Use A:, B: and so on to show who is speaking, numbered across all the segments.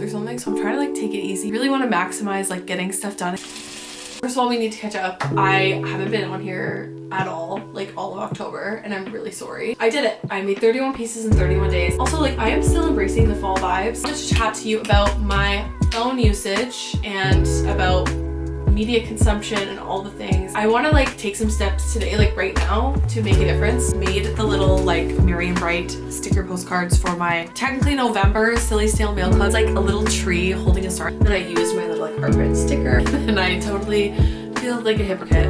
A: through something, so I'm trying to like take it easy. Really want to maximize like getting stuff done. First of all, we need to catch up. I haven't been on here at all, like all of October, and I'm really sorry. I did it. I made 31 pieces in 31 days. Also, like, I am still embracing the fall vibes. I wanted to chat to you about my phone usage and about media consumption and all the things. I want to like take some steps today, like right now, to make a difference. Made the little like Merry and Bright sticker postcards for my technically November Silly Stale Mail Club. It's like a little tree holding a star. And I used my little like heartbreak sticker and I totally feel like a hypocrite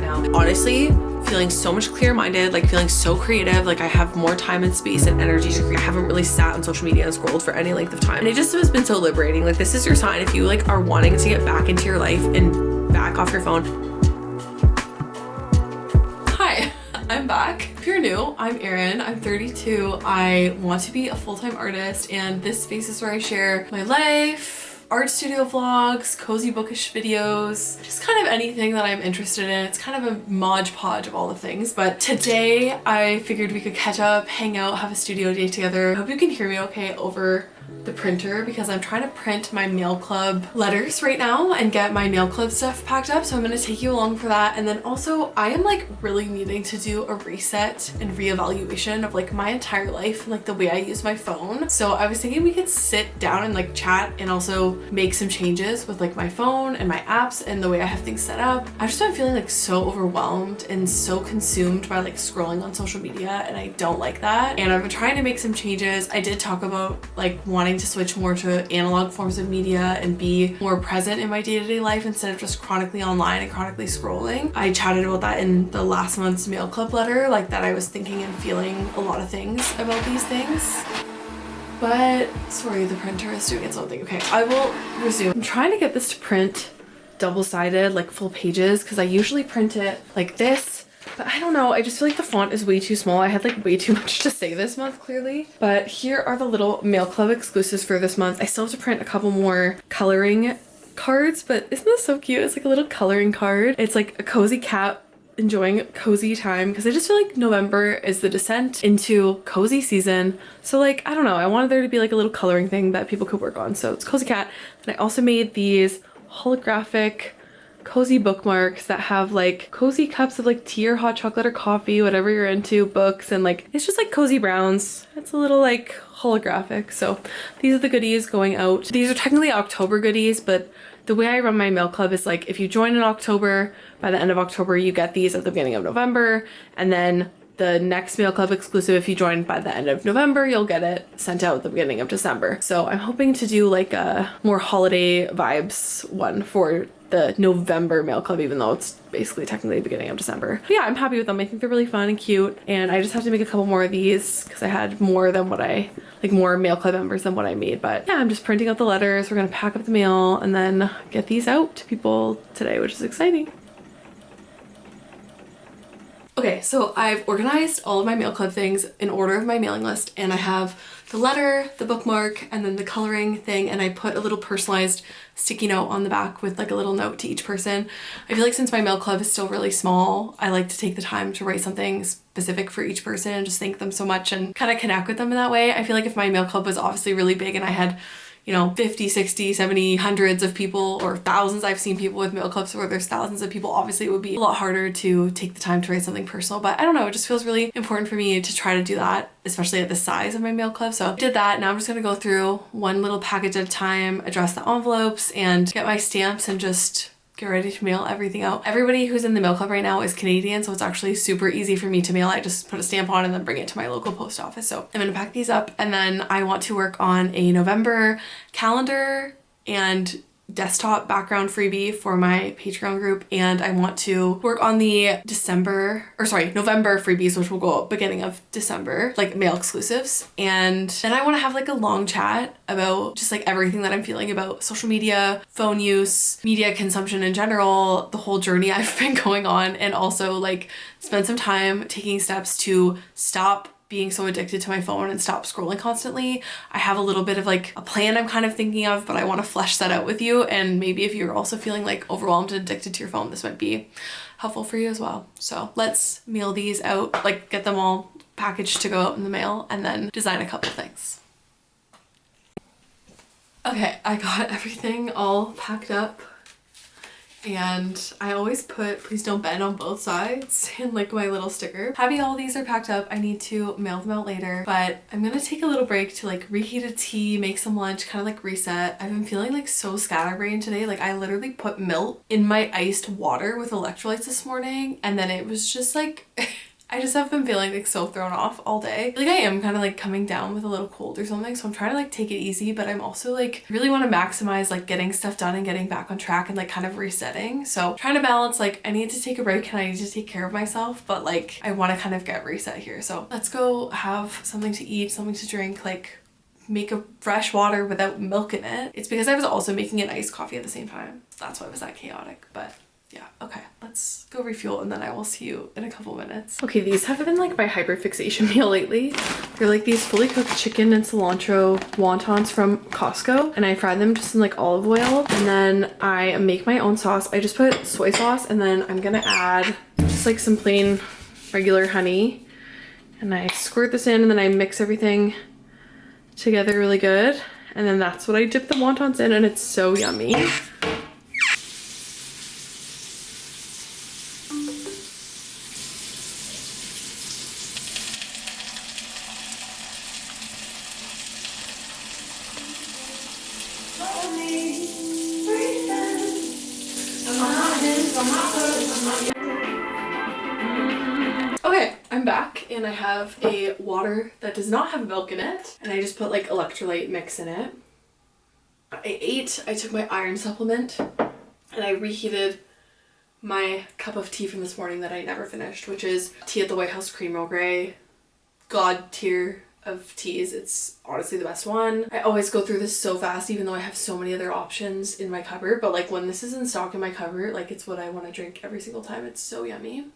A: now. Honestly, feeling so much clear-minded, like feeling so creative, like I have more time and space and energy to create. I haven't really sat on social media and scrolled for any length of time. And it just has been so liberating. Like this is your sign if you like are wanting to get back into your life and back off your phone. Hi, I'm back. If you're new, I'm Erin. I'm 32. I want to be a full-time artist, and this space is where I share my life, art studio vlogs, cozy bookish videos, just kind of anything that I'm interested in. It's kind of a modge podge of all the things, but today I figured we could catch up, hang out, have a studio day together. I hope you can hear me okay over the printer because I'm trying to print my mail club letters right now and get my mail club stuff packed up, so I'm gonna take you along for that. And then also I am like really needing to do a reset and reevaluation of like my entire life and like the way I use my phone. So I was thinking we could sit down and like chat and also make some changes with like my phone and my apps and the way I have things set up. I've just been feeling like so overwhelmed and so consumed by like scrolling on social media, and I don't like that. And I've been trying to make some changes. I did talk about like wanting to switch more to analog forms of media and be more present in my day-to-day life instead of just chronically online and chronically scrolling. I chatted about that in the last month's mail club letter, like that I was thinking and feeling a lot of things about these things. But sorry, the printer is doing its own thing. Okay, I will resume. I'm trying to get this to print double-sided, like full pages, because I usually print it like this. But I don't know, I just feel like the font is way too small. I had like way too much to say this month, clearly. But here are the little mail club exclusives for this month. I still have to print a couple more coloring cards, but isn't this so cute? It's like a little coloring card. It's like a cozy cat enjoying cozy time, because I just feel like November is the descent into cozy season. So like, I don't know, I wanted there to be like a little coloring thing that people could work on. So it's cozy cat. And I also made these holographic cozy bookmarks that have like cozy cups of like tea or hot chocolate or coffee, whatever you're into, books, and like it's just like cozy browns. It's a little like holographic. So these are the goodies going out. These are technically October goodies, but the way I run my mail club is like if you join in October, by the end of October you get these at the beginning of November, and then the next mail club exclusive, if you join by the end of November, you'll get it sent out at the beginning of December. So I'm hoping to do like a more holiday vibes one for the November mail club, even though it's basically technically the beginning of December. But yeah, I'm happy with them. I think they're really fun and cute, and I just have to make a couple more of these because I had more than what I, like more mail club members than what I made. But yeah, I'm just printing out the letters. We're gonna pack up the mail and then get these out to people today, which is exciting. Okay, so I've organized all of my mail club things in order of my mailing list, and I have the letter, the bookmark, and then the coloring thing, and I put a little personalized sticky note on the back with like a little note to each person. I feel like since my mail club is still really small, I like to take the time to write something specific for each person and just thank them so much and kind of connect with them in that way. I feel like if my mail club was obviously really big and I had, you know, 50, 60, 70, hundreds of people or thousands. I've seen people with mail clubs where there's thousands of people. Obviously it would be a lot harder to take the time to write something personal, but I don't know, it just feels really important for me to try to do that, especially at the size of my mail club. So I did that. Now I'm just gonna go through one little package at a time, address the envelopes, and get my stamps and just get ready to mail everything out. Everybody who's in the mail club right now is Canadian, so it's actually super easy for me to mail. I just put a stamp on and then bring it to my local post office. So I'm gonna pack these up, and then I want to work on a November calendar and desktop background freebie for my Patreon group, and I want to work on the November freebies, which will go up beginning of December, like mail exclusives. And then I want to have like a long chat about just like everything that I'm feeling about social media, phone use, media consumption in general, the whole journey I've been going on, and also like spend some time taking steps to stop being so addicted to my phone and stop scrolling constantly. I have a little bit of like a plan I'm kind of thinking of, but I want to flesh that out with you. And maybe if you're also feeling like overwhelmed and addicted to your phone, this might be helpful for you as well. So let's mail these out, like get them all packaged to go out in the mail, and then design a couple things. Okay, I got everything all packed up. And I always put please don't bend on both sides in like my little sticker. Happy all these are packed up. I need to mail them out later, but I'm gonna take a little break to like reheat a tea, make some lunch, kind of like reset. I've been feeling like so scatterbrained today. Like I literally put milk in my iced water with electrolytes this morning, and then it was just like I just have been feeling like so thrown off all day. Like I am kind of like coming down with a little cold or something, so I'm trying to like take it easy, but I'm also like really want to maximize like getting stuff done and getting back on track and like kind of resetting. So trying to balance like I need to take a break and I need to take care of myself, but like I want to kind of get reset here. So let's go have something to eat, something to drink, like make a fresh water without milk in it. It's because I was also making an iced coffee at the same time. That's why it was that chaotic, but yeah, okay, let's go refuel and then I will see you in a couple minutes. Okay, these have been like my hyperfixation meal lately. They're like these fully cooked chicken and cilantro wontons from Costco, and I fry them just in like olive oil, and then I make my own sauce. I just put soy sauce, and then I'm gonna add just like some plain regular honey, and I squirt this in, and then I mix everything together really good, and then that's what I dip the wontons in, and it's so yummy. Okay, I'm back and I have a water that does not have milk in it, and I just put like electrolyte mix in it. I took my iron supplement, and I reheated my cup of tea from this morning that I never finished, which is tea at the White House Cream Earl Grey. God tier of teas. It's honestly the best one. I always go through this so fast, even though I have so many other options in my cupboard, but like when this is in stock in my cupboard, like it's what I want to drink every single time. It's so yummy.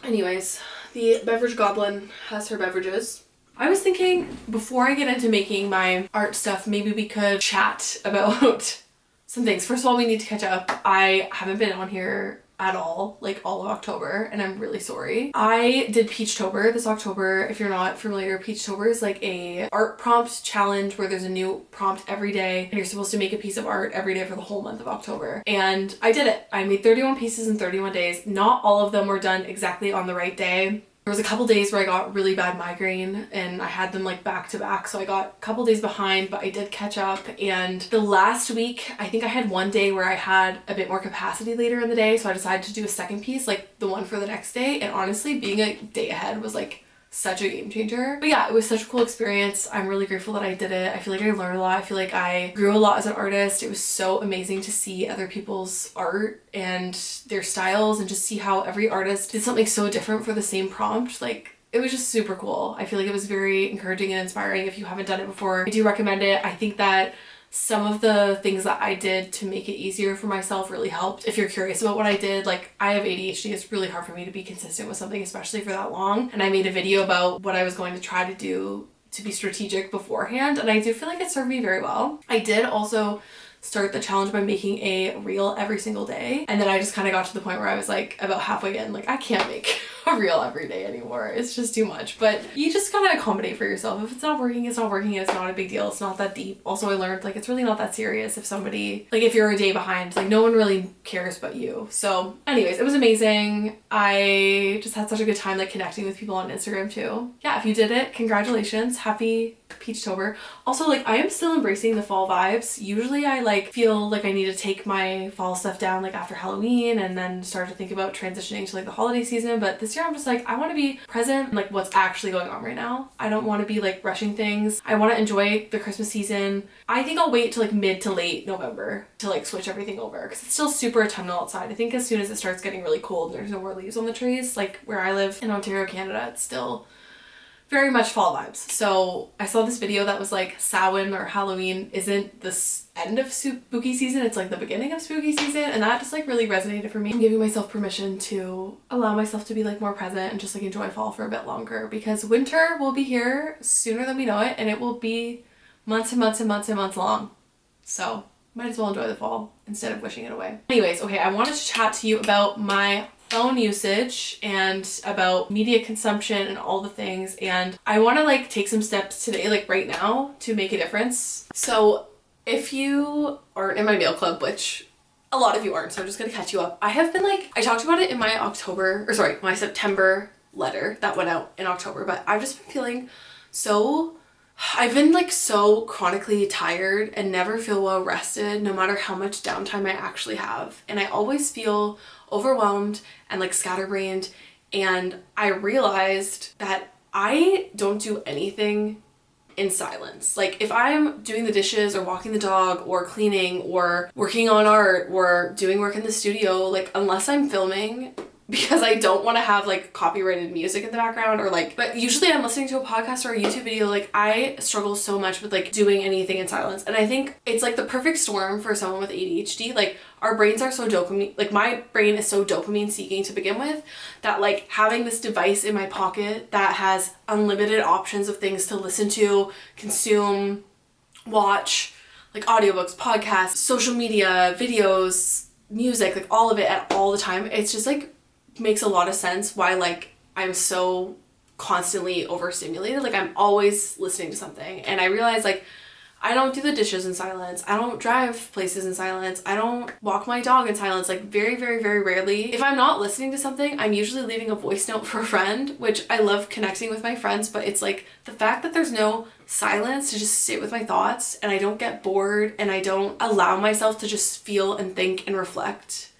A: Anyways, the beverage goblin has her beverages. I was thinking before I get into making my art stuff, maybe we could chat about some things. First of all, we need to catch up. I haven't been on here at all, like all of October, and I'm really sorry. I did Peachtober this October. If you're not familiar, Peachtober is like a art prompt challenge where there's a new prompt every day and you're supposed to make a piece of art every day for the whole month of October. And I did it. I made 31 pieces in 31 days. Not all of them were done exactly on the right day. There was a couple days where I got really bad migraine and I had them like back to back, so I got a couple days behind, but I did catch up. And the last week, I think I had one day where I had a bit more capacity later in the day, so I decided to do a second piece, like the one for the next day. And honestly, being a day ahead was like such a game changer. But yeah, it was such a cool experience. I'm really grateful that I did it. I feel like I learned a lot. I feel like I grew a lot as an artist. It was so amazing to see other people's art and their styles and just see how every artist did something so different for the same prompt. Like, it was just super cool. I feel like it was very encouraging and inspiring. If you haven't done it before, I do recommend it. I think that some of the things that I did to make it easier for myself really helped. If you're curious about what I did, like I have ADHD, it's really hard for me to be consistent with something, especially for that long. And I made a video about what I was going to try to do to be strategic beforehand, and I do feel like it served me very well. I did also start the challenge by making a reel every single day, and then I just kind of got to the point where I was like about halfway in, like I can't make a reel every day anymore. It's just too much. But you just gotta accommodate for yourself. If it's not working, it's not working, and it's not a big deal. It's not that deep. Also, I learned like it's really not that serious if somebody, like if you're a day behind, like no one really cares but you. So anyways, it was amazing. I just had such a good time like connecting with people on Instagram too. Yeah, if you did it, congratulations. Happy Peachtober. Also, like I am still embracing the fall vibes. Usually I like feel like I need to take my fall stuff down like after Halloween and then start to think about transitioning to like the holiday season, but this year I'm just like I want to be present in like what's actually going on right now. I don't want to be like rushing things. I want to enjoy the Christmas season. I think I'll wait till like mid to late November to like switch everything over because it's still super autumnal outside. I think as soon as it starts getting really cold and there's no more leaves on the trees, like where I live in Ontario, Canada, it's still very much fall vibes. So I saw this video that was like Samhain or Halloween isn't the end of spooky season, it's like the beginning of spooky season, and that just like really resonated for me. I'm giving myself permission to allow myself to be like more present and just like enjoy fall for a bit longer, because winter will be here sooner than we know it, and it will be months and months and months and months long. So might as well enjoy the fall instead of wishing it away. Anyways, okay, I wanted to chat to you about my phone usage and about media consumption and all the things, and I want to like take some steps today, like right now, to make a difference. So if you aren't in my mail club, which a lot of you aren't, so I'm just gonna catch you up. I have been like, I talked about it in my my September letter that went out in October, but I've just been feeling I've been like so chronically tired and never feel well rested no matter how much downtime I actually have. And I always feel overwhelmed and like scatterbrained. And I realized that I don't do anything in silence. Like if I'm doing the dishes or walking the dog or cleaning or working on art or doing work in the studio, like unless I'm filming, because I don't want to have like copyrighted music in the background or like, but usually I'm listening to a podcast or a YouTube video. Like I struggle so much with like doing anything in silence. And I think it's like the perfect storm for someone with ADHD. Like our brains are so dopamine, like my brain is so dopamine seeking to begin with, that like having this device in my pocket that has unlimited options of things to listen to, consume, watch, like audiobooks, podcasts, social media, videos, music, like all of it at all the time. It's just like makes a lot of sense why like I'm so constantly overstimulated. Like I'm always listening to something, and I realize like I don't do the dishes in silence, I don't drive places in silence, I don't walk my dog in silence. Like very, very, very rarely. If I'm not listening to something, I'm usually leaving a voice note for a friend, which I love connecting with my friends, but it's like the fact that there's no silence to just sit with my thoughts and I don't get bored and I don't allow myself to just feel and think and reflect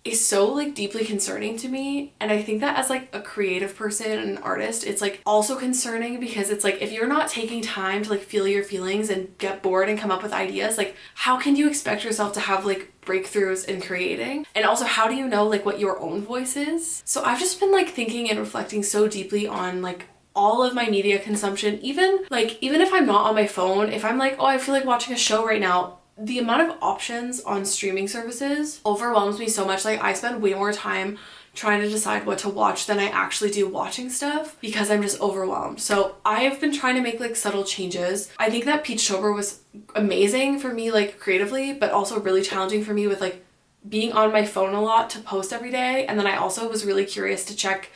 A: is so like deeply concerning to me. And I think that as like a creative person and an artist, it's like also concerning, because it's like if you're not taking time to like feel your feelings and get bored and come up with ideas, like how can you expect yourself to have like breakthroughs in creating? And also, how do you know like what your own voice is? So I've just been like thinking and reflecting so deeply on like all of my media consumption. Even if I'm not on my phone, if I'm like, oh, I feel like watching a show right now, the amount of options on streaming services overwhelms me so much. Like I spend way more time trying to decide what to watch than I actually do watching stuff, because I'm just overwhelmed. So I've been trying to make like subtle changes. I think that peachtober was amazing for me like creatively, but also really challenging for me with like being on my phone a lot to post every day. And then I also was really curious to check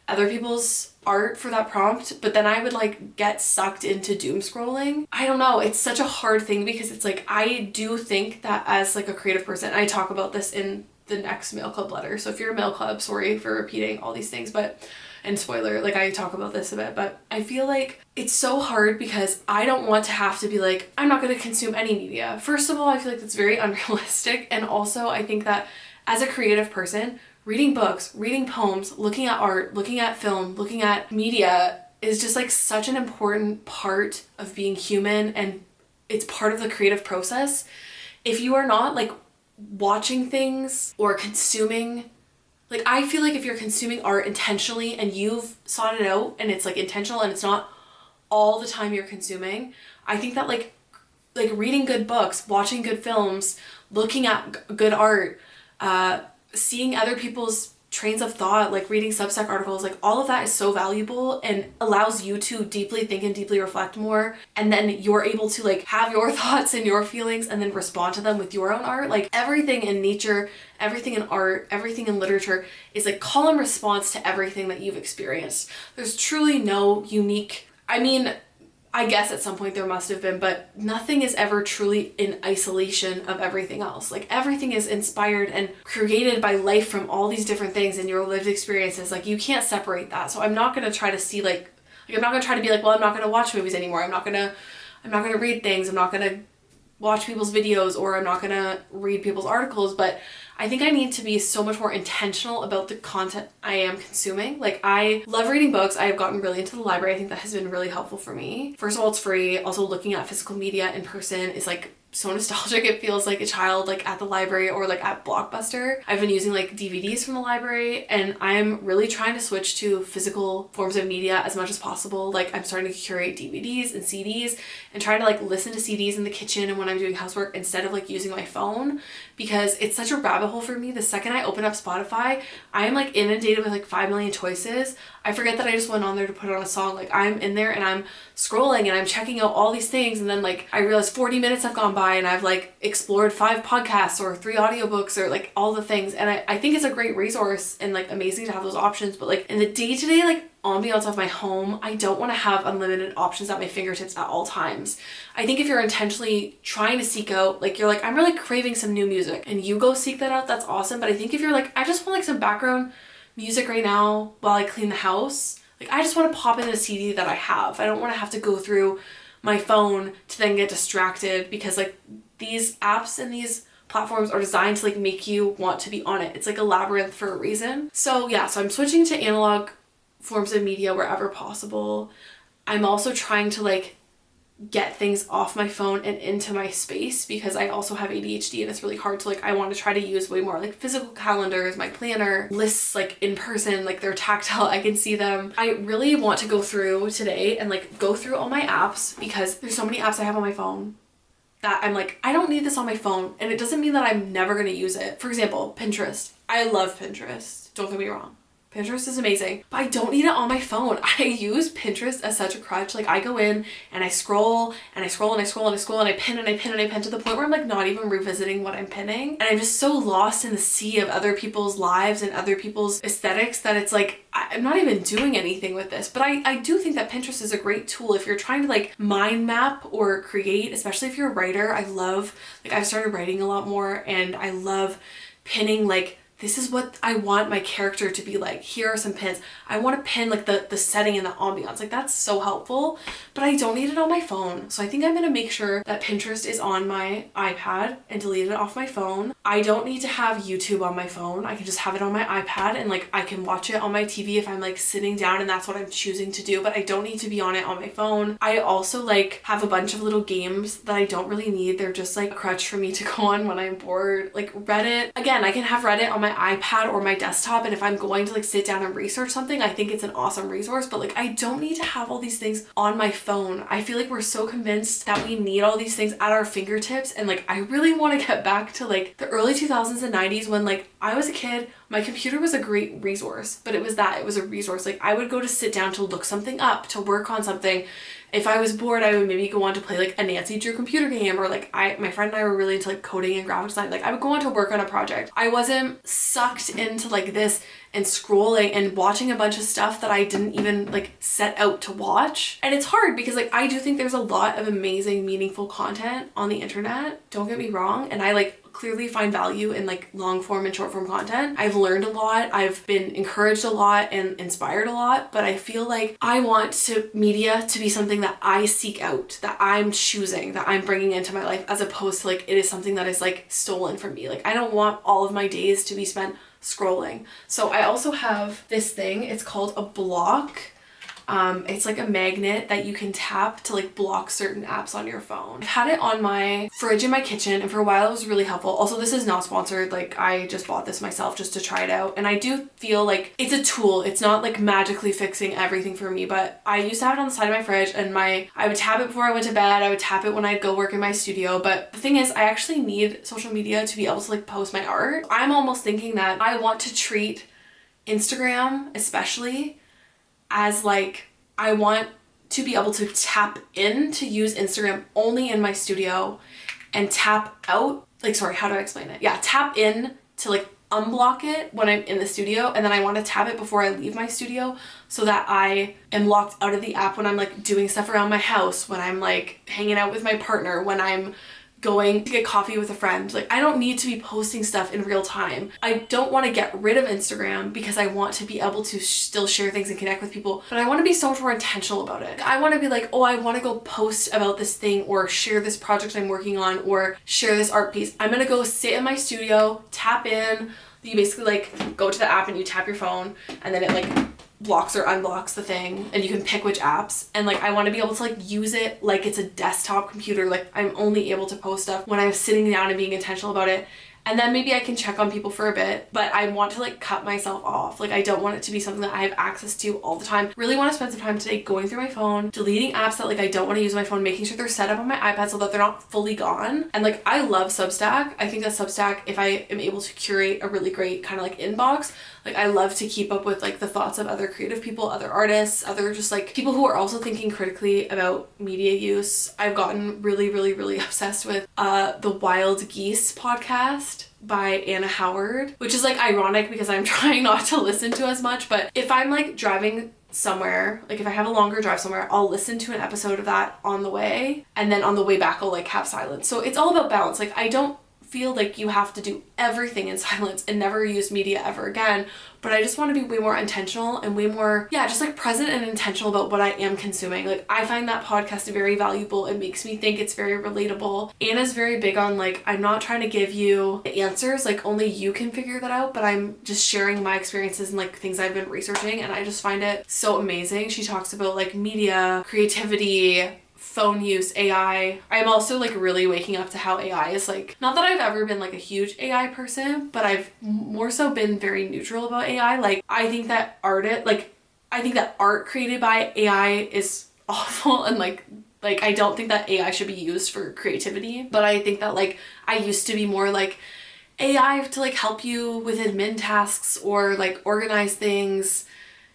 A: other people's art for that prompt, but then I would like get sucked into doom scrolling. I don't know, it's such a hard thing, because it's like I do think that as like a creative person, I talk about this in the next mail club letter, so if you're a mail club, sorry for repeating all these things, but and spoiler, like I talk about this a bit, but I feel like it's so hard because I don't want to have to be like, I'm not going to consume any media. First of all, I feel like that's very unrealistic, and also I think that as a creative person, reading books, reading poems, looking at art, looking at film, looking at media is just like such an important part of being human, and it's part of the creative process. If you are not like watching things or consuming, like I feel like if you're consuming art intentionally and you've sought it out and it's like intentional and it's not all the time you're consuming, I think that like reading good books, watching good films, looking at good art, seeing other people's trains of thought, like reading Substack articles, like all of that is so valuable and allows you to deeply think and deeply reflect more. And then you're able to like have your thoughts and your feelings and then respond to them with your own art. Like everything in nature, everything in art, everything in literature is like call and response to everything that you've experienced. There's truly no unique, I mean, I guess at some point there must have been, but nothing is ever truly in isolation of everything else. Like everything is inspired and created by life from all these different things and your lived experiences. Like you can't separate that. So I'm not going to try to see like I'm not going to try to be like, well, I'm not going to watch movies anymore. I'm not going to read things. I'm not going to watch people's videos, or I'm not going to read people's articles. But I think I need to be so much more intentional about the content I am consuming. Like I love reading books. I have gotten really into the library. I think that has been really helpful for me. First of all, it's free. Also, looking at physical media in person is like so nostalgic. It feels like a child like at the library or like at Blockbuster. I've been using like DVDs from the library, and I'm really trying to switch to physical forms of media as much as possible. Like I'm starting to curate DVDs and CDs and trying to like listen to CDs in the kitchen and when I'm doing housework instead of like using my phone, because it's such a rabbit hole for me. The second I open up Spotify, I am like inundated with like 5 million choices. I forget that I just went on there to put on a song. Like I'm in there and I'm scrolling and I'm checking out all these things, and then like I realize 40 minutes have gone by and I've like explored 5 podcasts or 3 audiobooks or like all the things. And I think it's a great resource and like amazing to have those options. But like in the day-to-day like ambiance of my home, I don't want to have unlimited options at my fingertips at all times. I think if you're intentionally trying to seek out, like you're like, I'm really craving some new music, and you go seek that out, that's awesome. But I think if you're like, I just want like some background music right now while I clean the house, like I just want to pop in a CD that I have. I don't want to have to go through my phone to then get distracted, because like these apps and these platforms are designed to like make you want to be on it. It's like a labyrinth for a reason. So yeah, so I'm switching to analog forms of media wherever possible. I'm also trying to like get things off my phone and into my space, because I also have ADHD and it's really hard to like, I want to try to use way more like physical calendars, my planner, lists like in person, like they're tactile, I can see them. I really want to go through today and like go through all my apps, because there's so many apps I have on my phone that I'm like, I don't need this on my phone, and it doesn't mean that I'm never going to use it. For example, Pinterest. I love Pinterest. Don't get me wrong. Pinterest is amazing, but I don't need it on my phone. I use Pinterest as such a crutch. Like I go in and I scroll and I scroll and I scroll and I scroll and I pin and I pin and I pin to the point where I'm like not even revisiting what I'm pinning. And I'm just so lost in the sea of other people's lives and other people's aesthetics that it's like, I'm not even doing anything with this. But I do think that Pinterest is a great tool if you're trying to like mind map or create, especially if you're a writer. I love, like I've started writing a lot more, and I love pinning like, this is what I want my character to be like. Here are some pins. I want to pin like the setting and the ambiance. Like that's so helpful, but I don't need it on my phone. So I think I'm going to make sure that Pinterest is on my iPad and delete it off my phone. I don't need to have YouTube on my phone. I can just have it on my iPad, and like I can watch it on my TV if I'm like sitting down and that's what I'm choosing to do, but I don't need to be on it on my phone. I also like have a bunch of little games that I don't really need. They're just like a crutch for me to go on when I'm bored. Like Reddit. Again, I can have Reddit on my iPad or my desktop, and if I'm going to like sit down and research something, I think it's an awesome resource, but like I don't need to have all these things on my phone. I feel like we're so convinced that we need all these things at our fingertips, and like I really want to get back to like the early 2000s and 90s when like I was a kid. My computer was a great resource, but it was a resource. Like I would go to sit down to look something up, to work on something. If I was bored, I would maybe go on to play like a Nancy Drew computer game, or like my friend and I were really into like coding and graphic design. Like I would go on to work on a project. I wasn't sucked into like this and scrolling and watching a bunch of stuff that I didn't even like set out to watch. And it's hard because like I do think there's a lot of amazing, meaningful content on the internet. Don't get me wrong. And I like clearly find value in like long form and short form content. I've learned a lot. I've been encouraged a lot and inspired a lot, but I feel like I want media to be something that I seek out, that I'm choosing, that I'm bringing into my life, as opposed to like it is something that is like stolen from me. Like I don't want all of my days to be spent scrolling. So I also have this thing. It's called a block. It's like a magnet that you can tap to like block certain apps on your phone. I've had it on my fridge in my kitchen, and for a while it was really helpful. Also, this is not sponsored. Like I just bought this myself just to try it out. And I do feel like it's a tool. It's not like magically fixing everything for me, but I used to have it on the side of my fridge, and I would tap it before I went to bed. I would tap it when I'd go work in my studio. But the thing is, I actually need social media to be able to like post my art. I'm almost thinking that I want to treat Instagram especially as like, I want to be able to tap in to use Instagram only in my studio, and tap out, like, sorry, how do I explain it? Yeah, tap in to like unblock it when I'm in the studio, and then I want to tap it before I leave my studio so that I am locked out of the app when I'm like doing stuff around my house, when I'm like hanging out with my partner, when I'm going to get coffee with a friend. Like I don't need to be posting stuff in real time. I don't want to get rid of Instagram because I want to be able to still share things and connect with people, but I want to be so much more intentional about it. I want to be like, oh, I want to go post about this thing, or share this project I'm working on, or share this art piece. I'm gonna go sit in my studio, tap in. You basically like go to the app and you tap your phone, and then it like blocks or unblocks the thing, and you can pick which apps. And like I want to be able to like use it like it's a desktop computer. Like I'm only able to post stuff when I'm sitting down and being intentional about it. And then maybe I can check on people for a bit, but I want to like cut myself off. Like I don't want it to be something that I have access to all the time. Really want to spend some time today going through my phone, deleting apps that like I don't want to use on my phone, making sure they're set up on my iPad so that they're not fully gone. And like I love Substack. I think that Substack, if I am able to curate a really great kind of like inbox, Like I love to keep up with like the thoughts of other creative people, other artists, other just like people who are also thinking critically about media use. I've gotten really, really, really obsessed with the Wild Geese podcast by Anna Howard, which is like ironic because I'm trying not to listen to as much, but if I'm like driving somewhere, like if I have a longer drive somewhere, I'll listen to an episode of that on the way, and then on the way back I'll like have silence. So it's all about balance. Like I don't feel like you have to do everything in silence and never use media ever again, but I just want to be way more intentional and way more, just like present and intentional about what I am consuming. Like I find that podcast very valuable. It makes me think, it's very relatable. Anna's very big on like, I'm not trying to give you the answers, like only you can figure that out, but I'm just sharing my experiences and like things I've been researching, and I just find it so amazing. She talks about like media, creativity, phone use, AI. I'm also like really waking up to how AI is like, not that I've ever been like a huge AI person, but I've more so been very neutral about AI. Like I think that art created by AI is awful, and like I don't think that AI should be used for creativity, but I think that like I used to be more like AI to like help you with admin tasks or like organize things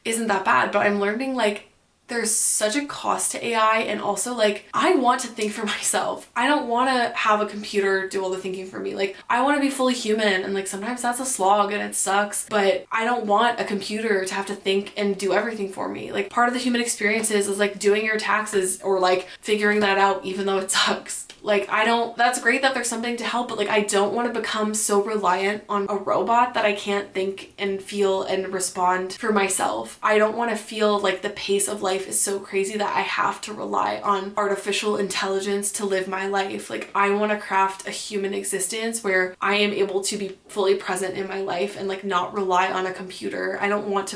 A: isn't that bad, but I'm learning like there's such a cost to AI, and also like I want to think for myself. I don't want to have a computer do all the thinking for me. Like I want to be fully human, and like sometimes that's a slog and it sucks, but I don't want a computer to have to think and do everything for me. Like part of the human experience is like doing your taxes or like figuring that out even though it sucks. Like that's great that there's something to help, but like I don't want to become so reliant on a robot that I can't think and feel and respond for myself. I don't want to feel like the pace of life is so crazy that I have to rely on artificial intelligence to live my life. Like I want to craft a human existence where I am able to be fully present in my life and like not rely on a computer. I don't want to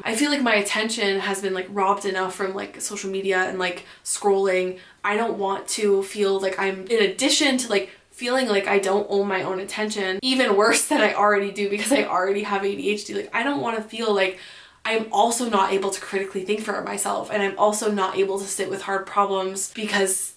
A: I feel like my attention has been like robbed enough from like social media and like scrolling. I don't want to feel like I'm, in addition to like feeling like I don't own my own attention, even worse than I already do because I already have ADHD. Like I don't want to feel like I'm also not able to critically think for myself, and I'm also not able to sit with hard problems because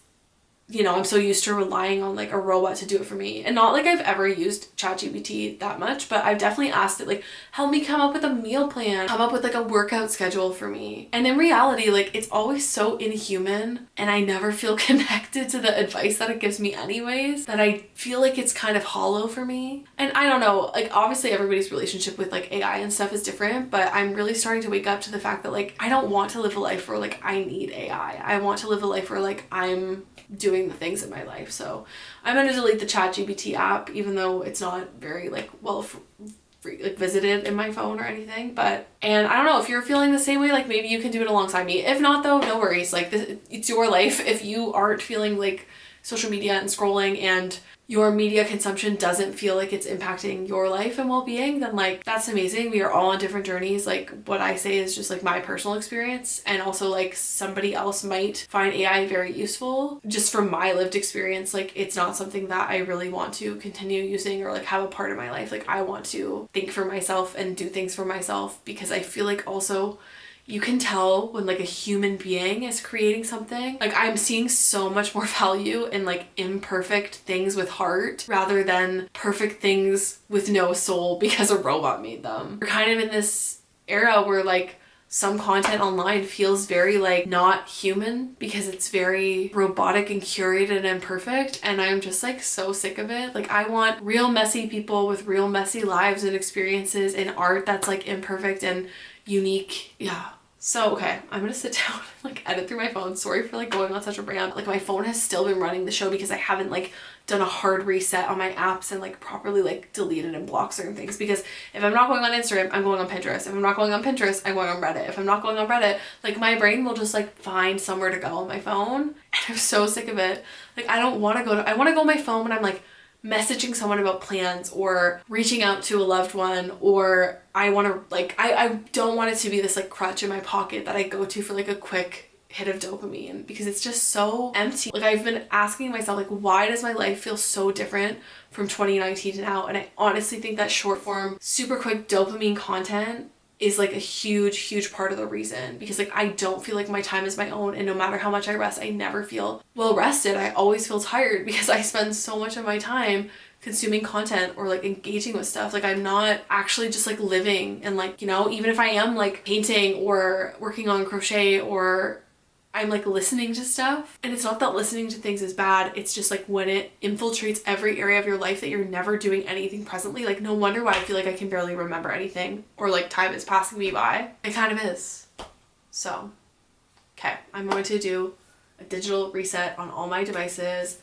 A: I'm so used to relying on like a robot to do it for me. And not like I've ever used ChatGPT that much, but I've definitely asked it like, help me come up with a meal plan, come up with like a workout schedule for me. And in reality, like it's always so inhuman, and I never feel connected to the advice that it gives me anyways, that I feel like it's kind of hollow for me. And I don't know, like obviously everybody's relationship with like AI and stuff is different, but I'm really starting to wake up to the fact that like I don't want to live a life where like I need AI. I want to live a life where like I'm doing the things in my life. So I'm going to delete the ChatGPT app, even though it's not very like visited in my phone or anything. And I don't know if you're feeling the same way, like maybe you can do it alongside me. If not though, no worries. Like it's your life. If you aren't feeling like social media and scrolling and your media consumption doesn't feel like it's impacting your life and well-being, then like that's amazing. We are all on different journeys. Like what I say is just like my personal experience, and also like somebody else might find AI very useful. Just from my lived experience, like it's not something that I really want to continue using or like have a part of my life. Like I want to think for myself and do things for myself, because I feel like also you can tell when like a human being is creating something. Like I'm seeing so much more value in like imperfect things with heart rather than perfect things with no soul because a robot made them. We're kind of in this era where like some content online feels very like not human because it's very robotic and curated and imperfect, and I'm just like so sick of it. Like I want real messy people with real messy lives and experiences and art that's like imperfect and unique. So, okay, I'm gonna sit down and like edit through my phone. Sorry for like going on such a rant. Like my phone has still been running the show because I haven't like done a hard reset on my apps and like properly like deleted and blocked certain things. Because if I'm not going on Instagram, I'm going on Pinterest. If I'm not going on Pinterest, I'm going on Reddit. If I'm not going on Reddit, like my brain will just like find somewhere to go on my phone. And I'm so sick of it. Like I want to go on my phone when I'm like messaging someone about plans or reaching out to a loved one, or I want to like, I don't want it to be this like crutch in my pocket that I go to for like a quick hit of dopamine, because it's just so empty. Like I've been asking myself like, why does my life feel so different from 2019 to now? And I honestly think that short form, super quick dopamine content is like a huge part of the reason, because like I don't feel like my time is my own, and no matter how much I rest, I never feel well rested. I always feel tired because I spend so much of my time consuming content or like engaging with stuff. Like I'm not actually just like living, and like, you know, even if I am like painting or working on crochet, or I'm like listening to stuff, and it's not that listening to things is bad, it's just like when it infiltrates every area of your life that you're never doing anything presently. Like no wonder why I feel like I can barely remember anything, or like time is passing me by. It kind of is. So, okay, I'm going to do a digital reset on all my devices.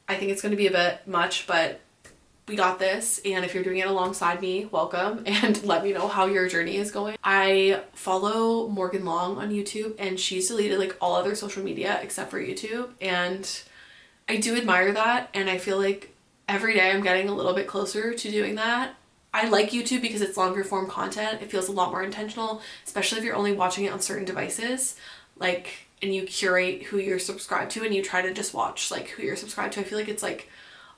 A: I think it's going to be a bit much, but we got this, and if you're doing it alongside me, welcome, and let me know how your journey is going. I follow Morgan Long on YouTube, and she's deleted like all other social media except for YouTube, and I do admire that, and I feel like every day I'm getting a little bit closer to doing that. I like YouTube because it's longer form content. It feels a lot more intentional, especially if you're only watching it on certain devices, like, and you curate who you're subscribed to and you try to just watch like who you're subscribed to. I feel like it's like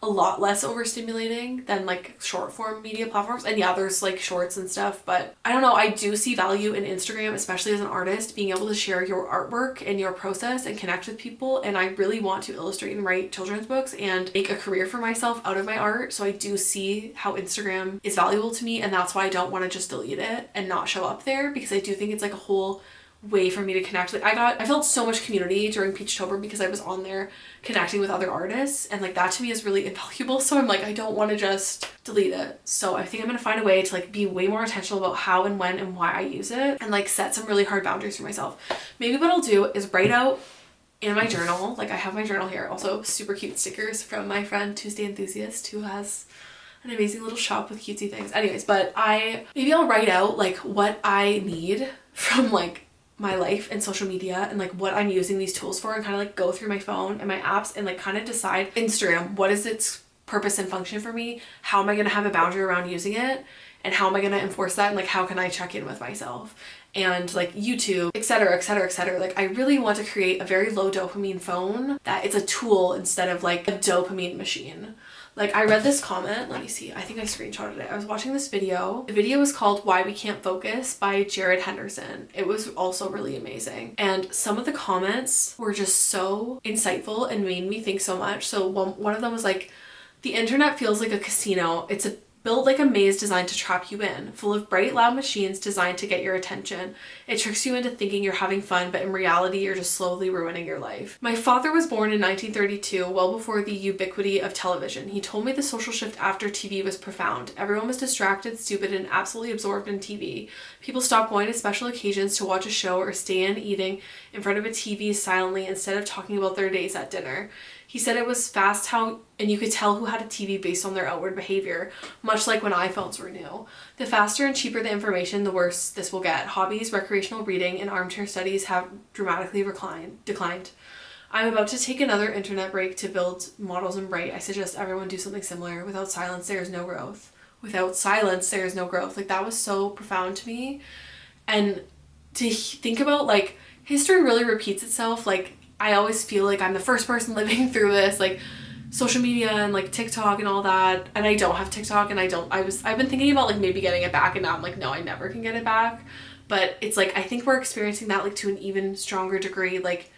A: a lot less overstimulating than like short form media platforms. And yeah, there's like shorts and stuff, but I don't know, I do see value in Instagram, especially as an artist, being able to share your artwork and your process and connect with people. And I really want to illustrate and write children's books and make a career for myself out of my art. So I do see how Instagram is valuable to me, and that's why I don't want to just delete it and not show up there, because I do think it's like a whole way for me to connect. Like I felt so much community during Peachtober because I was on there connecting with other artists, and like that to me is really invaluable. So I'm like, I don't want to just delete it. So I think I'm gonna find a way to like be way more intentional about how and when and why I use it, and like set some really hard boundaries for myself. Maybe what I'll do is write out in my journal, like I have my journal here, also super cute stickers from my friend Tuesday Enthusiast, who has an amazing little shop with cutesy things. Anyways, but maybe I'll write out like what I need from like my life and social media, and like what I'm using these tools for, and kind of like go through my phone and my apps and like kind of decide Instagram, what is its purpose and function for me? How am I going to have a boundary around using it? And how am I going to enforce that? And like, how can I check in with myself? And like YouTube, etc., etc., etc. Like I really want to create a very low dopamine phone that it's a tool instead of like a dopamine machine. Like I read this comment, let me see, I think I screenshotted it. I was watching this video. The video was called Why We Can't Focus by Jared Henderson. It was also really amazing. And some of the comments were just so insightful and made me think so much. So one of them was like, the internet feels like a casino. It's built like a maze designed to trap you in, full of bright, loud machines designed to get your attention. It tricks you into thinking you're having fun, but in reality, you're just slowly ruining your life. My father was born in 1932, well before the ubiquity of television. He told me the social shift after TV was profound. Everyone was distracted, stupid, and absolutely absorbed in TV. People stopped going to special occasions to watch a show or stay in eating in front of a TV silently instead of talking about their days at dinner. He said it was fast and you could tell who had a TV based on their outward behavior, much like when iPhones were new. The faster and cheaper the information, the worse this will get. Hobbies, recreational reading, and armchair studies have dramatically declined. I'm about to take another internet break to build models and write. I suggest everyone do something similar. Without silence, there is no growth. Without silence, there is no growth. Like that was so profound to me. And to think about like history really repeats itself. Like I always feel like I'm the first person living through this, like social media and like TikTok and all that. And I don't have TikTok, and I've been thinking about like maybe getting it back, and now I'm like, no, I never can get it back. But it's like, I think we're experiencing that like to an even stronger degree. Like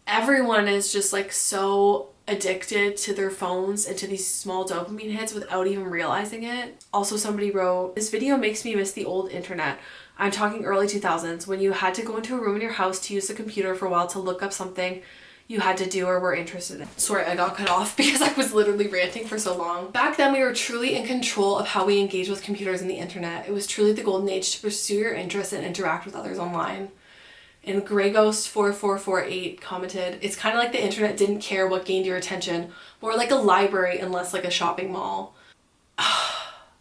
A: everyone is just like so addicted to their phones and to these small dopamine hits without even realizing it. Also, somebody wrote, this video makes me miss the old internet. I'm talking early 2000s, when you had to go into a room in your house to use the computer for a while to look up something you had to do or were interested in. Sorry, I got cut off because I was literally ranting for so long. Back then, we were truly in control of how we engage with computers and the internet. It was truly the golden age to pursue your interests and interact with others online. And GrayGhost4448 commented, it's kind of like the internet didn't care what gained your attention, more like a library and less like a shopping mall.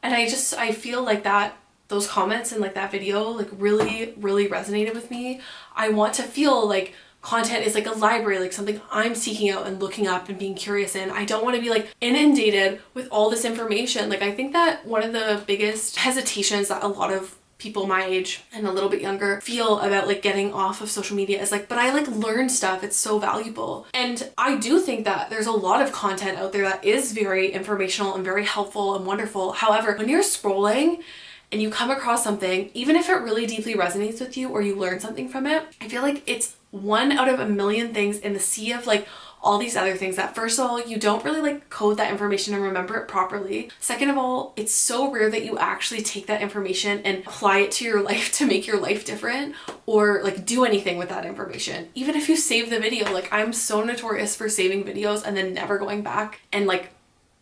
A: And I feel like that those comments and like that video like really resonated with me. I want to feel like content is like a library, like something I'm seeking out and looking up and being curious in. I don't want to be like inundated with all this information. Like I think that one of the biggest hesitations that a lot of people my age and a little bit younger feel about like getting off of social media is like, but I like learn stuff, it's so valuable. And I do think that there's a lot of content out there that is very informational and very helpful and wonderful. However, when you're scrolling and you come across something, even if it really deeply resonates with you or you learn something from it, I feel like it's one out of a million things in the sea of like all these other things that, first of all, you don't really like code that information and remember it properly. Second of all, it's so rare that you actually take that information and apply it to your life to make your life different or like do anything with that information. Even if you save the video, like I'm so notorious for saving videos and then never going back and like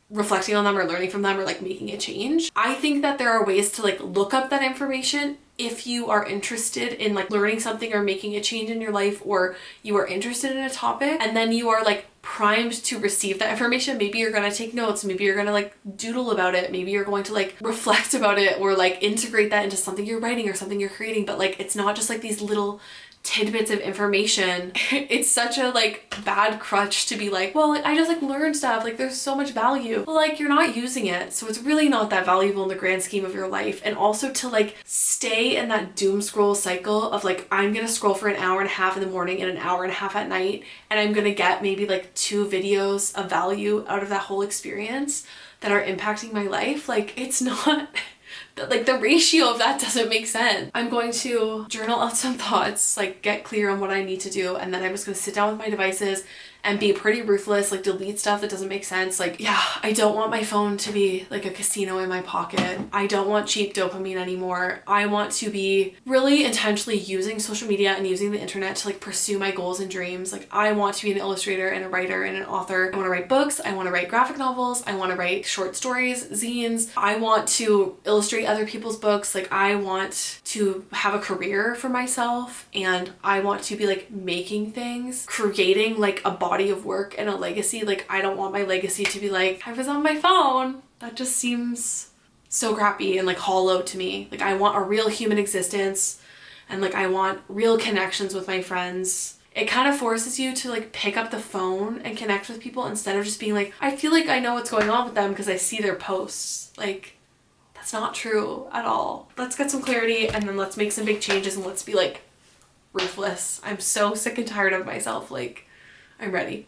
A: reflecting on them or learning from them or like making a change. I think that there are ways to like look up that information if you are interested in like learning something or making a change in your life, or you are interested in a topic and then you are like primed to receive that information. Maybe you're gonna take notes, maybe you're gonna like doodle about it, maybe you're going to like reflect about it or like integrate that into something you're writing or something you're creating, but like it's not just like these little tidbits of information. It's such a like bad crutch to be like, well, I just like learned stuff, like there's so much value. Well, like you're not using it, so it's really not that valuable in the grand scheme of your life. And also to like stay in that doom scroll cycle of like, I'm gonna scroll for an hour and a half in the morning and an hour and a half at night, and I'm gonna get maybe like 2 videos of value out of that whole experience that are impacting my life. Like it's not like the ratio of that doesn't make sense. I'm going to journal out some thoughts, like get clear on what I need to do, and then I'm just gonna sit down with my devices and be pretty ruthless, like delete stuff that doesn't make sense. Like, yeah, I don't want my phone to be like a casino in my pocket. I don't want cheap dopamine anymore. I want to be really intentionally using social media and using the internet to like pursue my goals and dreams. Like I want to be an illustrator and a writer and an author. I want to write books. I want to write graphic novels. I want to write short stories, zines. I want to illustrate other people's books. Like I want to have a career for myself, and I want to be like making things, creating like a body of work and a legacy. Like I don't want my legacy to be like, I was on my phone. That just seems so crappy and like hollow to me. Like I want a real human existence, and like I want real connections with my friends. It kind of forces you to like pick up the phone and connect with people instead of just being like, I feel like I know what's going on with them because I see their posts. Like that's not true at all. Let's get some clarity and then let's make some big changes and let's be like ruthless. I'm so sick and tired of myself. Like I'm ready.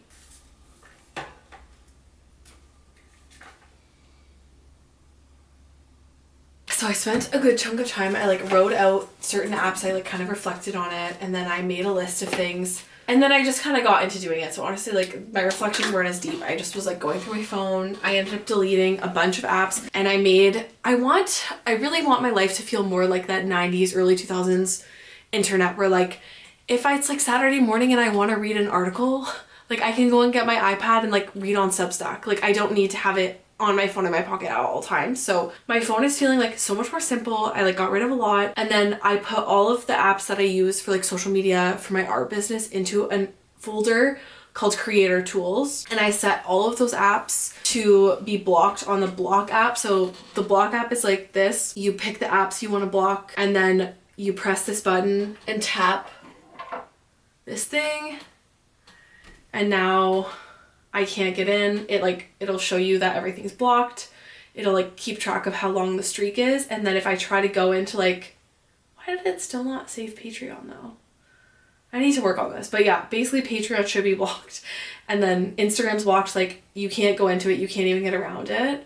A: So I spent a good chunk of time. I like wrote out certain apps. I like kind of reflected on it, and then I made a list of things, and then I just kind of got into doing it. So honestly, like my reflections weren't as deep. I just was like going through my phone. I ended up deleting a bunch of apps, and I really want my life to feel more like that 90s, early 2000s internet where like if it's like Saturday morning and I want to read an article, like I can go and get my iPad and like read on Substack. Like I don't need to have it on my phone in my pocket at all times. So my phone is feeling like so much more simple. I like got rid of a lot, and then I put all of the apps that I use for like social media for my art business into a folder called Creator Tools, and I set all of those apps to be blocked on the block app. So the block app is like this. You pick the apps you want to block, and then you press this button and tap this thing, and now I can't get in. It'll show you that everything's blocked. It'll like keep track of how long the streak is, and then if I try to go into like, why did it still not save Patreon though? I need to work on this. But yeah, basically Patreon should be blocked, and then Instagram's blocked. Like you can't go into it, you can't even get around it,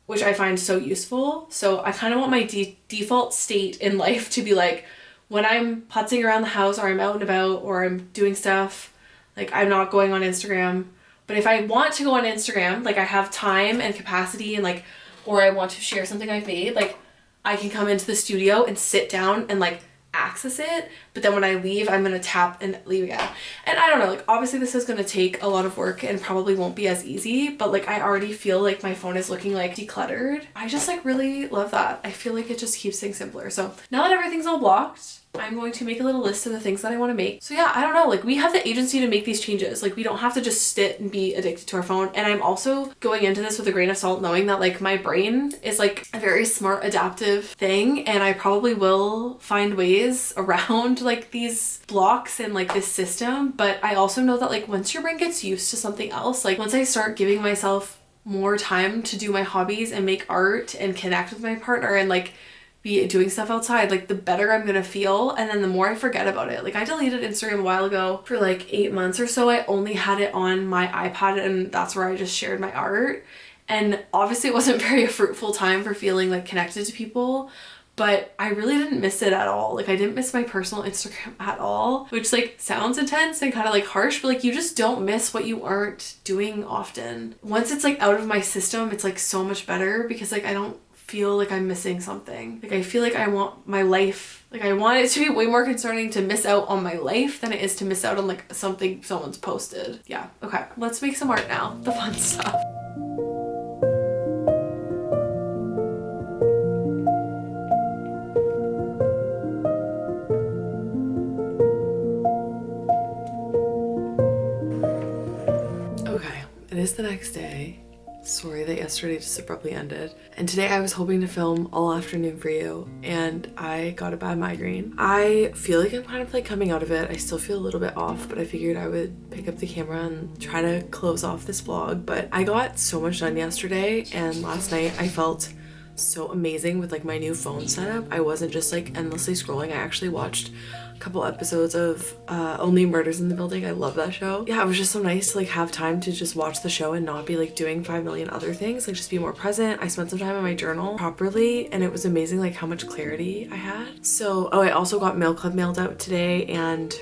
A: which I find so useful. So I kind of want my default state in life to be like, when I'm putzing around the house or I'm out and about or I'm doing stuff, like I'm not going on Instagram. But if I want to go on Instagram, like I have time and capacity and like, or I want to share something I've made, like I can come into the studio and sit down and like access it. But then when I leave, I'm going to tap and leave again. And I don't know, like obviously this is going to take a lot of work and probably won't be as easy, but like I already feel like my phone is looking like decluttered. I just like really love that. I feel like it just keeps things simpler. So now that everything's all blocked, I'm going to make a little list of the things that I want to make. So yeah, I don't know, like we have the agency to make these changes. Like we don't have to just sit and be addicted to our phone. And I'm also going into this with a grain of salt, knowing that like my brain is like a very smart, adaptive thing, and I probably will find ways around like these blocks and like this system. But I also know that like once your brain gets used to something else, like once I start giving myself more time to do my hobbies and make art and connect with my partner and like be doing stuff outside, like the better I'm gonna feel, and then the more I forget about it. Like I deleted Instagram a while ago for like 8 months or so. I only had it on my iPad, and that's where I just shared my art. And obviously it wasn't very fruitful time for feeling like connected to people, but I really didn't miss it at all. Like I didn't miss my personal Instagram at all, which like sounds intense and kind of like harsh, but like you just don't miss what you aren't doing often. Once it's like out of my system, it's like so much better because like I don't feel like I'm missing something. Like I feel like I want my life, like I want it to be way more concerning to miss out on my life than it is to miss out on like something someone's posted. Yeah, okay, let's make some art now, the fun stuff. Okay, it is the next day. Sorry that yesterday just abruptly ended. And today I was hoping to film all afternoon for you and I got a bad migraine. I feel like I'm kind of like coming out of it. I still feel a little bit off, but I figured I would pick up the camera and try to close off this vlog. But I got so much done yesterday and last night I felt so amazing with like my new phone setup. I wasn't just like endlessly scrolling. I actually watched couple episodes of Only Murders in the Building. I love that show. Yeah, it was just so nice to like have time to just watch the show and not be like doing 5 million other things, like just be more present. I spent some time in my journal properly and it was amazing like how much clarity I had. So, oh, I also got Mail Club mailed out today and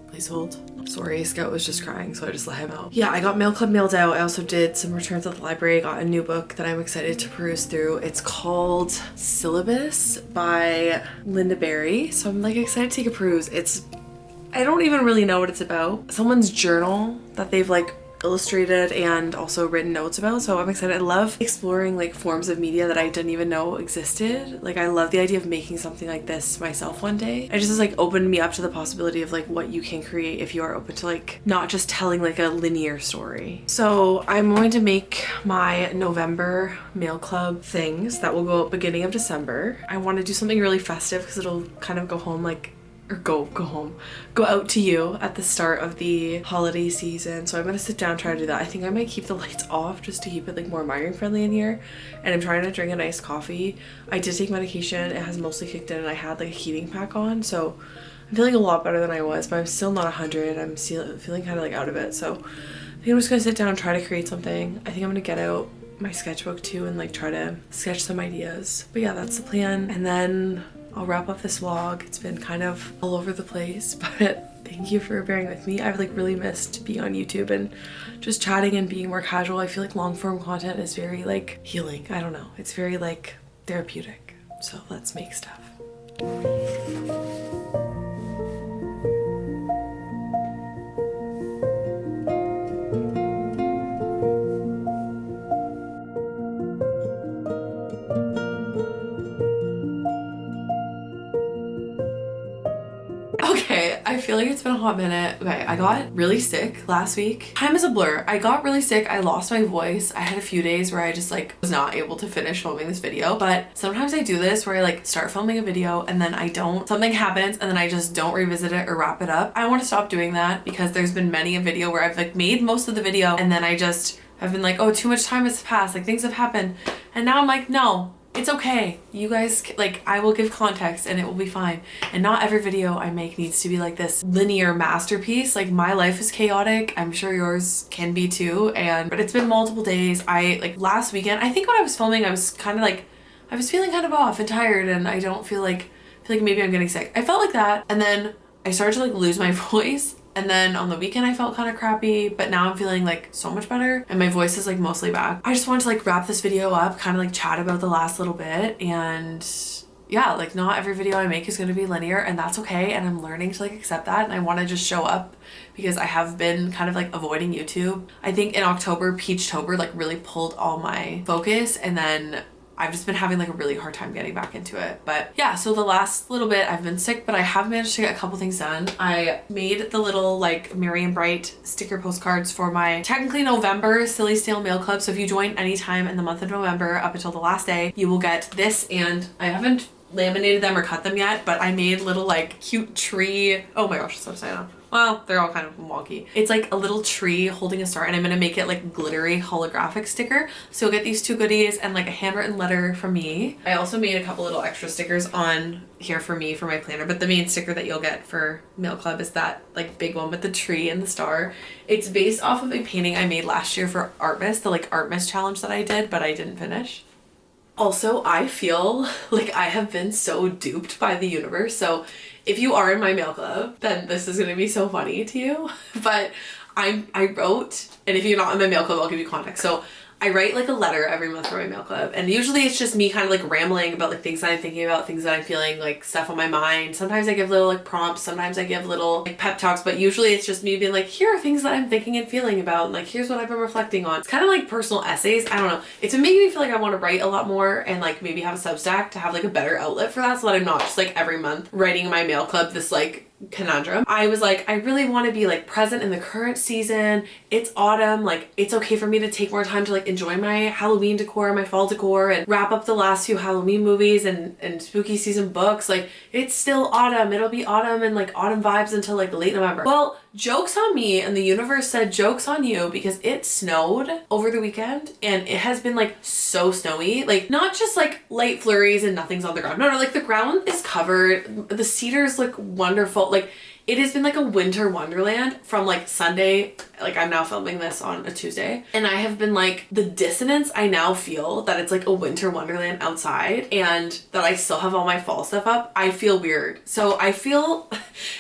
A: please hold. Sorry, Scout was just crying, so I just let him out. Yeah, I got Mail Club mailed out. I also did some returns at the library. Got a new book that I'm excited to peruse through. It's called Syllabus by Lynda Berry. So I'm like excited to take a peruse. I don't even really know what it's about. Someone's journal that they've like illustrated and also written notes about, so I'm excited. I love exploring like forms of media that I didn't even know existed. Like I love the idea of making something like this myself one day. It just like opened me up to the possibility of like what you can create if you are open to like not just telling like a linear story. So I'm going to make my November Mail Club things that will go up beginning of December. I want to do something really festive because it'll kind of go home like or go out to you at the start of the holiday season. So I'm gonna sit down and try to do that. I think I might keep the lights off just to keep it like more migraine friendly in here. And I'm trying to drink a nice coffee. I did take medication. It has mostly kicked in and I had like a heating pack on. So I'm feeling a lot better than I was, but I'm still not 100. I'm still feeling kind of like out of it. So I think I'm just gonna sit down and try to create something. I think I'm gonna get out my sketchbook too and like try to sketch some ideas. But yeah, that's the plan. And then I'll wrap up this vlog. It's been kind of all over the place, but thank you for bearing with me. I've like really missed being on YouTube and just chatting and being more casual. I feel like long form content is very like healing. I don't know. It's very like therapeutic. So let's make stuff. Okay, I feel like it's been a hot minute. Okay, I got really sick last week. Time is a blur. I got really sick. I lost my voice. I had a few days where I just like was not able to finish filming this video, but sometimes I do this where I like start filming a video and then I don't, something happens and then I just don't revisit it or wrap it up. I want to stop doing that because there's been many a video where I've like made most of the video and then I just have been like, oh, too much time has passed, like things have happened. And now I'm like, no, it's okay. You guys, like, I will give context and it will be fine. And not every video I make needs to be like this linear masterpiece. Like my life is chaotic. I'm sure yours can be too. But it's been multiple days. Like last weekend, I think when I was filming, I was kind of like, I was feeling kind of off and tired and I don't feel like maybe I'm getting sick. I felt like that. And then I started to like lose my voice. And then on the weekend I felt kind of crappy, but now I'm feeling like so much better and my voice is like mostly back. I just wanted to like wrap this video up, kind of like chat about the last little bit. And yeah, like not every video I make is going to be linear and that's okay. And I'm learning to like accept that. And I want to just show up because I have been kind of like avoiding YouTube. I think in October, peachtober like really pulled all my focus and then I've just been having like a really hard time getting back into it. But yeah, so the last little bit I've been sick, but I have managed to get a couple things done. I made the little like Merry and Bright sticker postcards for my technically November Silly Stale Mail Club. So if you join anytime in the month of November up until the last day, you will get this, and I haven't laminated them or cut them yet, but I made little like cute tree. Oh my gosh, it's upside down. Well, they're all kind of wonky. It's like a little tree holding a star, and I'm gonna make it like glittery holographic sticker. So you'll get these 2 goodies and like a handwritten letter from me. I also made a couple little extra stickers on here for me for my planner, but the main sticker that you'll get for Mail Club is that like big one with the tree and the star. It's based off of a painting I made last year for Artmas, the like Artmas challenge that I did, but I didn't finish. Also, I feel like I have been so duped by the universe. So if you are in my Mail Club, then this is gonna be so funny to you. But I wrote, and if you're not in my Mail Club, I'll give you context. So I write like a letter every month for my Mail Club, and usually it's just me kind of like rambling about like things that I'm thinking about, things that I'm feeling, like stuff on my mind. Sometimes I give little like prompts, sometimes I give little like pep talks, but usually it's just me being like, here are things that I'm thinking and feeling about, and like here's what I've been reflecting on. It's kind of like personal essays. I don't know. It's making me feel like I want to write a lot more and like maybe have a Substack to have like a better outlet for that, so that I'm not just like every month writing in my Mail Club this like conundrum. I was like, I really want to be like present in the current season. It's autumn, like it's okay for me to take more time to like enjoy my Halloween decor, my fall decor, and wrap up the last few Halloween movies and spooky season books. Like it's still autumn. It'll be autumn and like autumn vibes until like late November. Well, joke's on me, and the universe said joke's on you, because it snowed over the weekend and it has been like so snowy, like not just like light flurries and nothing's on the ground. No, like the ground is covered. The cedars look wonderful. Like it has been like a winter wonderland from like Sunday. Like I'm now filming this on a Tuesday, and I have been like, the dissonance I now feel that it's like a winter wonderland outside and that I still have all my fall stuff up. I feel weird. So I feel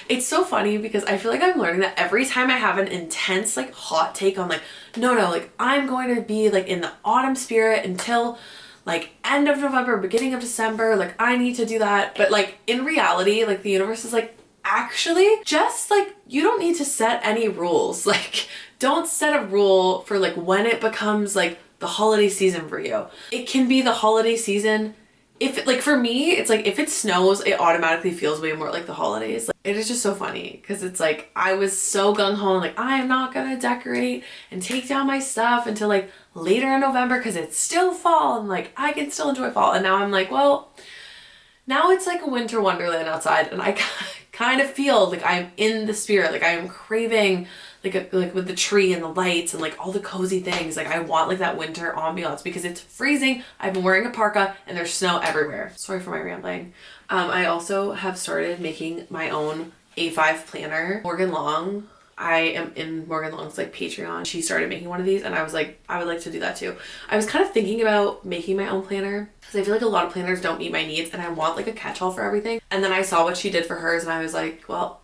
A: it's so funny because I feel like I'm learning that every time I have an intense like hot take on like, no, like I'm going to be like in the autumn spirit until like end of November, beginning of December, like I need to do that. But like in reality, like the universe is like, actually, just like, you don't need to set any rules. Like, don't set a rule for like when it becomes like the holiday season for you. It can be the holiday season. If like for me, it's like if it snows, it automatically feels way more like the holidays. Like, it is just so funny because it's like I was so gung-ho and like I am not gonna decorate and take down my stuff until like later in November because it's still fall and like I can still enjoy fall. And now I'm like, well, now it's like a winter wonderland outside, and I kind of feel like I'm in the spirit. Like I am craving like with the tree and the lights and like all the cozy things. Like I want like that winter ambiance because it's freezing. I've been wearing a parka and there's snow everywhere. Sorry for my rambling. I also have started making my own A5 planner. Morgan Long, I am in Morgan Long's like Patreon. She started making one of these and I was like, I would like to do that too. I was kind of thinking about making my own planner because I feel like a lot of planners don't meet my needs and I want like a catch-all for everything. And then I saw what she did for hers and I was like, well,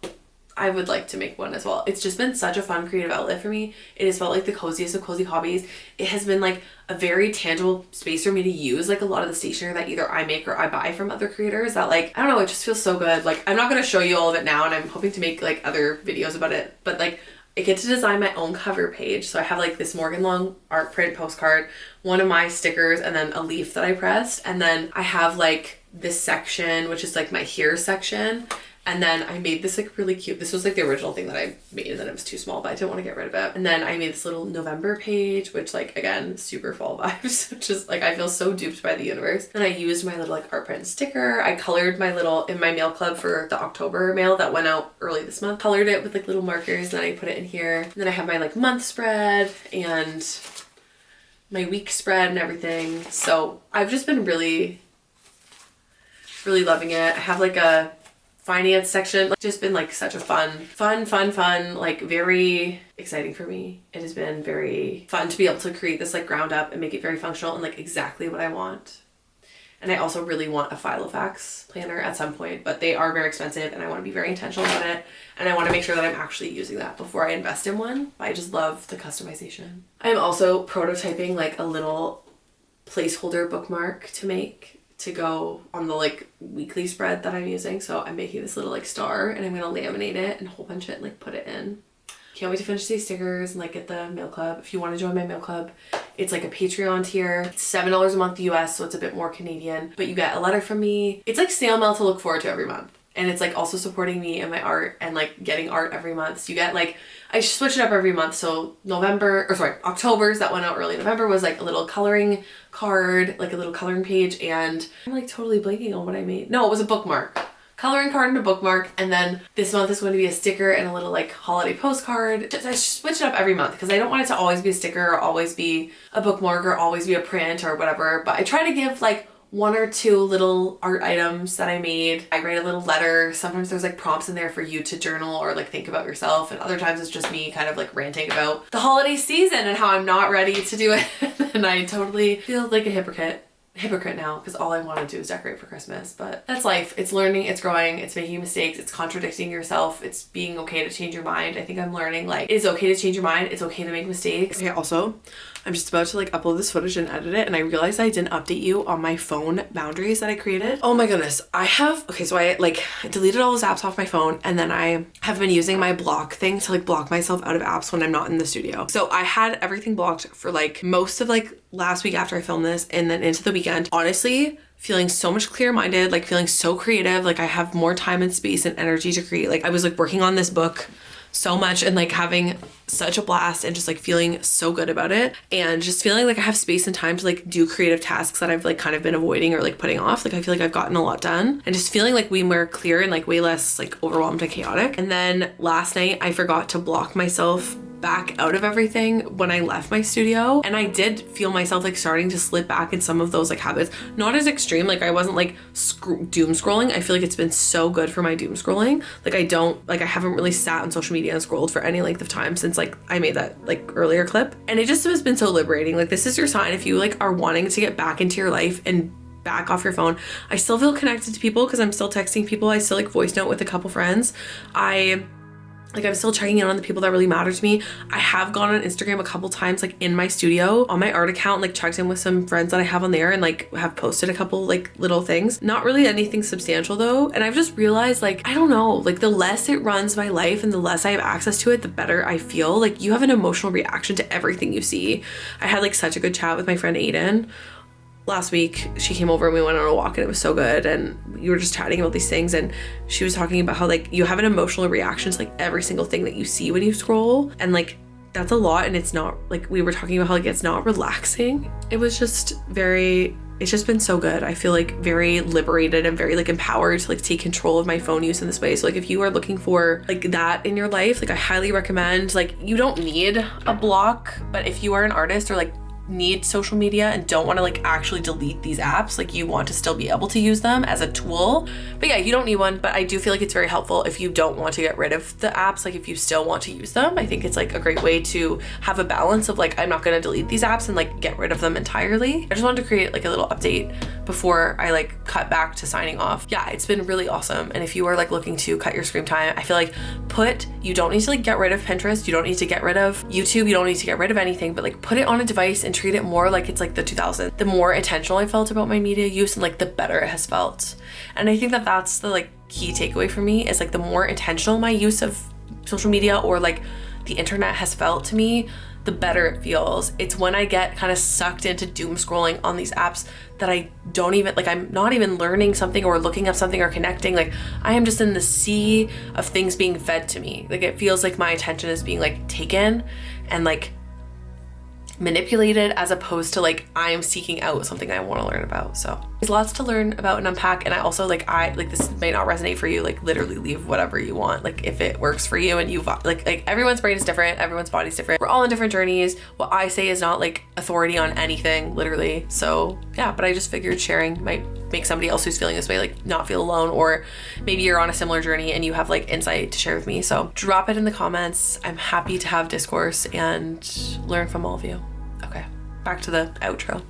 A: I would like to make one as well. It's just been such a fun creative outlet for me. It has felt like the coziest of cozy hobbies. It has been like a very tangible space for me to use like a lot of the stationery that either I make or I buy from other creators that like, I don't know, it just feels so good. Like I'm not going to show you all of it now and I'm hoping to make like other videos about it, but like I get to design my own cover page. So I have like this Morgan Long art print postcard, one of my stickers, and then a leaf that I pressed. And then I have like this section, which is like my here section. And then I made this like really cute, this was like the original thing that I made and then it was too small, but I didn't want to get rid of it. And then I made this little November page, which like, again, super fall vibes, which is like, I feel so duped by the universe. And I used my little like art print sticker. I colored my little, in my mail club for the October mail that went out early this month, colored it with like little markers and then I put it in here. And then I have my like month spread and my week spread and everything. So I've just been really loving it. I have like a finance section, like just been like such a fun, like very exciting for me. It has been very fun to be able to create this like ground up and make it very functional and like exactly what I want. And I also really want a Filofax planner at some point, but they are very expensive and I want to be very intentional about it. And I want to make sure that I'm actually using that before I invest in one. I just love the customization. I'm also prototyping like a little placeholder bookmark to make to go on the like weekly spread that I'm using. So I'm making this little like star and I'm gonna laminate it and a whole bunch of it and like put it in. Can't wait to finish these stickers and like get the mail club. If you want to join my mail club, it's like a Patreon tier. It's $7 a month US, so it's a bit more Canadian, but you get a letter from me. It's like snail mail to look forward to every month. And it's like also supporting me and my art and like getting art every month. So you get like, I switch it up every month. So October's that went out early. November was like a little coloring card, like a little coloring page. And I'm like totally blanking on what I made. No, it was a bookmark. coloring card and a bookmark, and then this month is going to be a sticker and a little like holiday postcard. I switch it up every month because I don't want it to always be a sticker or always be a bookmark or always be a print or whatever, but I try to give like 1 or 2 little art items that I made. I write a little letter. Sometimes there's like prompts in there for you to journal or like think about yourself, and other times it's just me kind of like ranting about the holiday season and how I'm not ready to do it. And I totally feel like a hypocrite now because all I want to do is decorate for Christmas. But that's life. It's learning, it's growing, it's making mistakes, it's contradicting yourself, it's being okay to change your mind. I think I'm learning like it's okay to change your mind, it's okay to make mistakes. Okay, also I'm just about to like upload this footage and edit it, and I realized I didn't update you on my phone boundaries that I created. Oh my goodness. So I like deleted all those apps off my phone, and then I have been using my block thing to like block myself out of apps when I'm not in the studio. So I had everything blocked for like most of like last week after I filmed this, and then into the weekend. Honestly, feeling so much clear-minded, like feeling so creative, like I have more time and space and energy to create. Like I was like working on this book so much and like having such a blast and just like feeling so good about it, and just feeling like I have space and time to like do creative tasks that I've like kind of been avoiding or like putting off. Like I feel like I've gotten a lot done, and just feeling like way more clear and like way less like overwhelmed and chaotic. And then last night I forgot to block myself back out of everything when I left my studio, and I did feel myself like starting to slip back in some of those like habits. Not as extreme, like I wasn't like doom scrolling. I feel like it's been so good for my doom scrolling. Like I haven't really sat on social media and scrolled for any length of time since like I made that like earlier clip, and it just has been so liberating. Like this is your sign if you like are wanting to get back into your life and back off your phone. I still feel connected to people because I'm still texting people. I still like voice note with a couple friends. I'm still checking in on the people that really matter to me. I have gone on Instagram a couple times, like in my studio on my art account, like checked in with some friends that I have on there and like have posted a couple like little things. Not really anything substantial though. And I've just realized like, I don't know, like the less it runs my life and the less I have access to it, the better I feel. Like you have an emotional reaction to everything you see. I had like such a good chat with my friend Aiden last week. She came over and we went on a walk, and it was so good, and we were just chatting about these things, and she was talking about how like you have an emotional reaction to like every single thing that you see when you scroll, and like that's a lot. And it's not like, we were talking about how like it's not relaxing. It's just been so good. I feel like very liberated and very like empowered to like take control of my phone use in this way. So like if you are looking for like that in your life, like I highly recommend, like you don't need a block, but if you are an artist or like need social media and don't want to like actually delete these apps, like you want to still be able to use them as a tool. But yeah, you don't need one, but I do feel like it's very helpful if you don't want to get rid of the apps. Like if you still want to use them, I think it's like a great way to have a balance of like, I'm not going to delete these apps and like get rid of them entirely. I just wanted to create like a little update before I like cut back to signing off. Yeah, it's been really awesome. And if you are like looking to cut your screen time, I feel like you don't need to like get rid of Pinterest, you don't need to get rid of YouTube, you don't need to get rid of anything, but like put it on a device and treat it more like it's like the 2000s. The more intentional I felt about my media use, and like the better it has felt. And I think that that's the like key takeaway for me, is like the more intentional my use of social media or like the internet has felt to me, the better it feels. It's when I get kind of sucked into doom scrolling on these apps that I don't even, like I'm not even learning something or looking up something or connecting. Like I am just in the sea of things being fed to me. Like it feels like my attention is being like taken and like manipulated, as opposed to like I'm seeking out something I want to learn about. So there's lots to learn about and unpack. And I also like this may not resonate for you. Like literally leave whatever you want. Like if it works for you and you like everyone's brain is different, everyone's body's different, we're all on different journeys. What I say is not like authority on anything, literally. So yeah, but I just figured sharing might make somebody else who's feeling this way like not feel alone, or maybe you're on a similar journey and you have like insight to share with me. So drop it in the comments. I'm happy to have discourse and learn from all of you. Okay, back to the outro.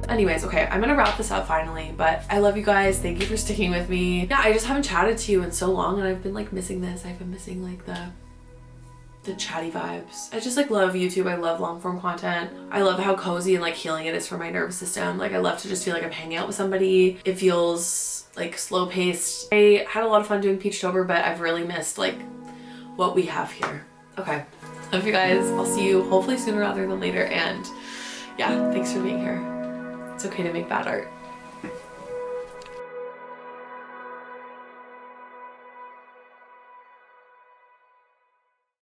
A: Anyways, okay, I'm gonna wrap this up finally, but I love you guys. Thank you for sticking with me. Yeah, I just haven't chatted to you in so long, and I've been like missing this. I've been missing like the chatty vibes. I just like love YouTube. I love long form content. I love how cozy and like healing it is for my nervous system. Like I love to just feel like I'm hanging out with somebody. It feels like slow paced. I had a lot of fun doing peachtober, but I've really missed like what we have here. Okay, love you guys. I'll see you hopefully sooner rather than later, and yeah, thanks for being here. It's okay to make bad art.